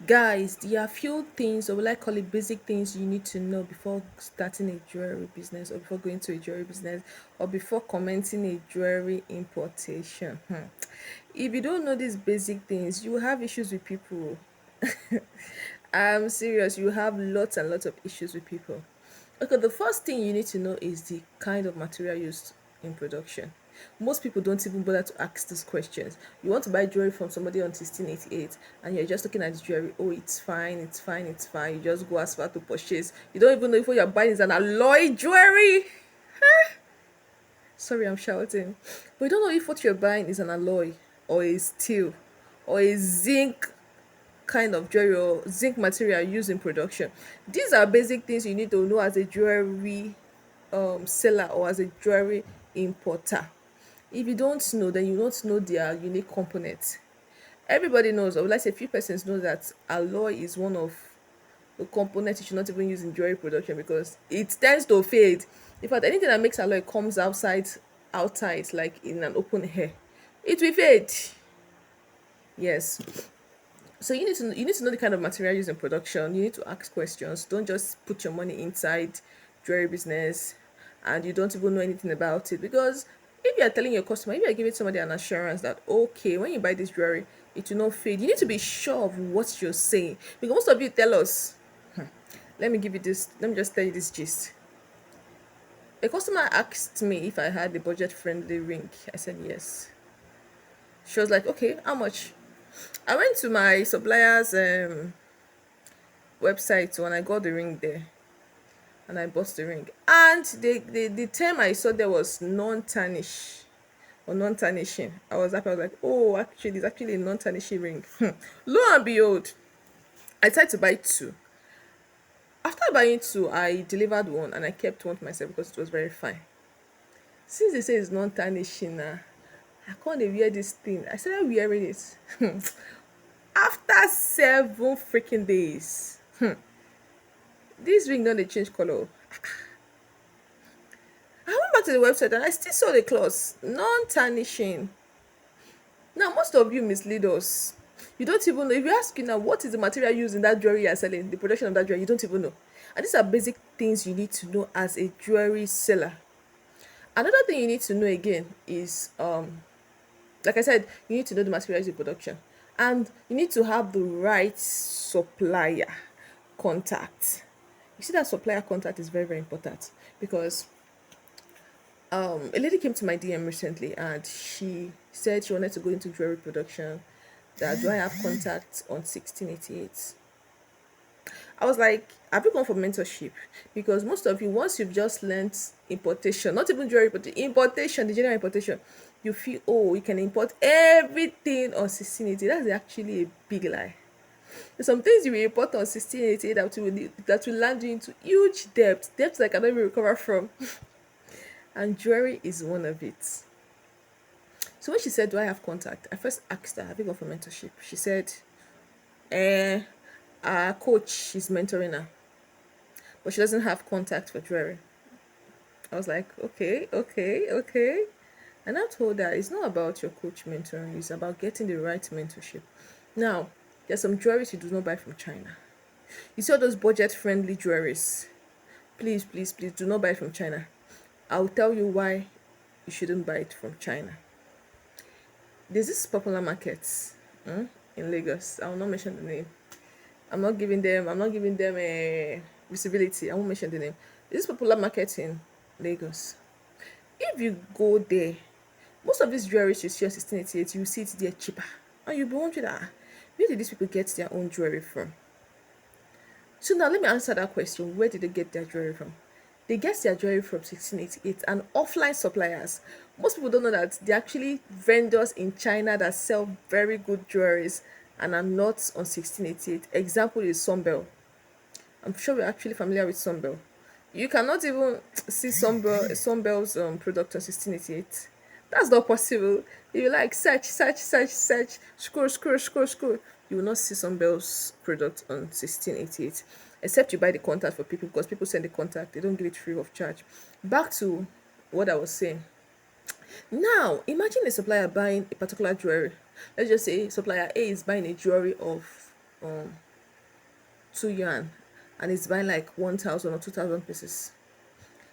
Guys, there are few things, or will I call it basic things, you need to know before starting a jewelry business, or before going to a jewelry business, or before commencing a jewelry importation. If you don't know these basic things, you will have issues with people. I'm serious, you have lots and lots of issues with people. Okay, the first thing you need to know is the kind of material used in production. Most people don't even bother to ask these questions. You want to buy jewelry from somebody on 1688 and you're just looking at the jewelry, oh, it's fine, it's fine, it's fine. You just go as far to purchase. You don't even know if what you're buying is an alloy jewelry. Sorry, I'm shouting. But you don't know if what you're buying is an alloy or a steel or a zinc kind of jewelry or zinc material used in production. These are basic things you need to know as a jewelry seller or as a jewelry importer. If you don't know, then you don't know their unique components. Everybody knows, or let's say a few persons know that alloy is one of the components you should not even use in jewelry production because it tends to fade. In fact, anything that makes alloy comes outside, like in an open air, it will fade. Yes. So you need to know the kind of material used in production. You need to ask questions. Don't just put your money inside jewelry business and you don't even know anything about it. Because if you are telling your customer, if you are giving somebody an assurance that okay, when you buy this jewelry, it will not fade, you need to be sure of what you're saying. Because most of you tell us, let me just tell you this gist. A customer asked me if I had a budget friendly ring. I said yes. She was like, okay, how much? I went to my supplier's website when I got the ring there and I bought the ring. And the term I saw there was non-tarnish or non-tarnishing. I was happy. I was like, oh, actually, it's actually a non-tarnishing ring. Lo and behold, I tried to buy two. After buying two, I delivered one and I kept one to myself because it was very fine. Since they say it's non-tarnishing now, I can't wear this thing. I started wearing it. After 7 freaking days, this ring don't dey change color. I went back to the website and I still saw the clause non-tarnishing. Now, most of you mislead us. You don't even know. If you ask you now, what is the material used in that jewelry you're selling, the production of that jewelry, you don't even know. And these are basic things you need to know as a jewelry seller. Another thing you need to know again is, like I said, you need to know the materials in production. And you need to have the right supplier contact. You see that supplier contact is very, very important because a lady came to my DM recently and she said she wanted to go into jewelry production. That do I have contact on 1688? I was like, have you gone for mentorship? Because most of you, once you've just learned importation, not even jewelry, but the importation, the general importation, you feel, oh, you can import everything on 1680. That's actually a big lie. There's some things you will import on 1688 that will land you into huge debts that I cannot even recover from. And jewelry is one of it. So when she said, do I have contact? I first asked her, have you gone for mentorship? She said, eh, our coach is mentoring her, but she doesn't have contact for jewelry. I was like, okay, okay, okay. And I told her it's not about your coach mentoring, it's about getting the right mentorship. Now, there's some jewelries you do not buy from China. You see all those budget friendly jewelries. Please, please, please do not buy from China. I'll tell you why you shouldn't buy it from China. There's this popular market in Lagos. I will not mention the name. I'm not giving them a visibility. I won't mention the name. This popular market in Lagos. If you go there, most of these jewelries you see on 1688, you see it there cheaper. And you'll be wondering, where did these people get their own jewelry from? So now let me answer that question. Where did they get their jewelry from? They get their jewelry from 1688 and offline suppliers. Most people don't know that they're actually vendors in China that sell very good jewelries and are not on 1688. Example is Sunbel. I'm sure we're actually familiar with Sunbel. You cannot even see Sunbel's product on 1688. That's not possible. If you like search, scroll, you will not see Sunbel's product on 1688. Except you buy the contact for people because people send the contact, they don't give it free of charge. Back to what I was saying. Now, imagine a supplier buying a particular jewelry. Let's just say supplier A is buying a jewelry of 2 yuan and it's buying like 1,000 or 2,000 pieces,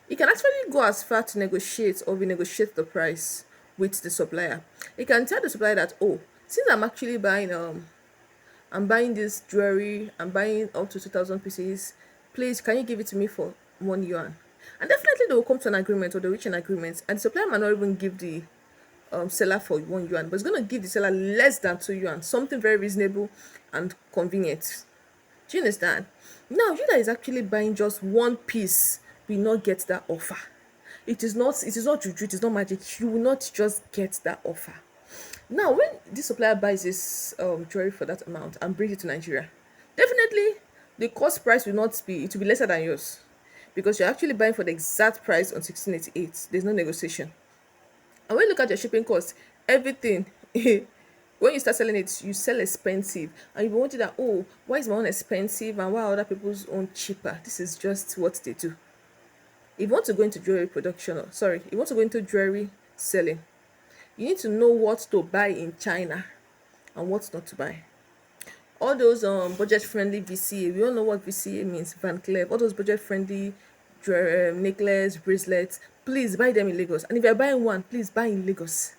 you can actually go as far to negotiate or renegotiate the price with the supplier. You can tell the supplier that, oh, since I'm buying this jewelry, I'm buying up to 2,000 pieces, please can you give it to me for 1 yuan? And definitely they will come to an agreement or they'll reach an agreement, and the supplier might not even give the seller for 1 yuan, but it's going to give the seller less than 2 yuan, something very reasonable and convenient. Do you understand? Now, you that is actually buying just one piece will not get that offer. It is not juju, it is not magic. You will not just get that offer. Now, when this supplier buys this jewelry for that amount and brings it to Nigeria, definitely the cost price will not be it will be lesser than yours, because you're actually buying for the exact price on 1688. There's no negotiation. And when you look at your shipping cost, everything, when you start selling it, you sell expensive. And you be wondering that, oh, why is my own expensive and why are other people's own cheaper? This is just what they do. If you want to go into jewelry production, or sorry, if you want to go into jewelry selling, you need to know what to buy in China and what not to buy. All those budget friendly VCA, we all know what VCA means, Van Cleef, all those budget friendly necklace, bracelets, please buy them in Lagos. And if you're buying one, please buy in Lagos.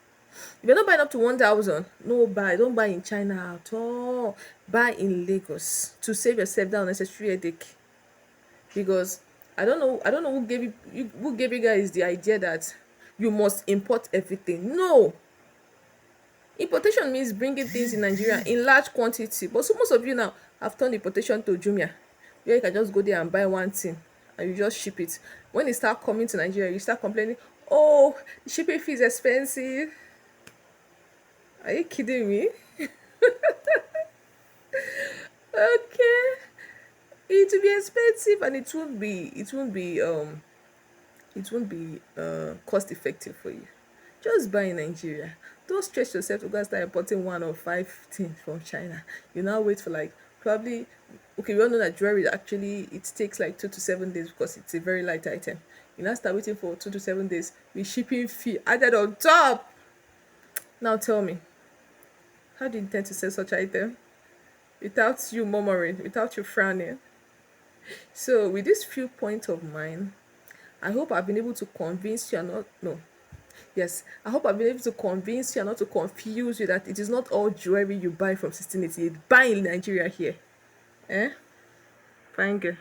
If you're not buying up to 1,000, no buy. Don't buy in China at all. Buy in Lagos to save yourself that unnecessary headache. Because I don't know who gave you guys the idea that you must import everything. No, importation means bringing things in Nigeria in large quantity. But so most of you now have turned importation to Jumia, where you can just go there and buy one thing and you just ship it. When it start coming to Nigeria, you start complaining, oh, the shipping fee is expensive. Are you kidding me? Okay. It will be expensive and it won't be cost effective for you. Just buy in Nigeria. Don't stress yourself to go and start importing one or five things from China. You now wait for like probably, okay, we all know that jewelry actually it takes like 2 to 7 days because it's a very light item. You now start waiting for 2 to 7 days with shipping fee added on top. Now tell me, how do you intend to sell such item without you murmuring, without you frowning? So with this few points of mine, I hope I've been able to convince you and not no. Yes, I hope I've been able to convince you and not to confuse you that it is not all jewelry you buy from 1688. Buy in Nigeria here. Eh? Fine girl.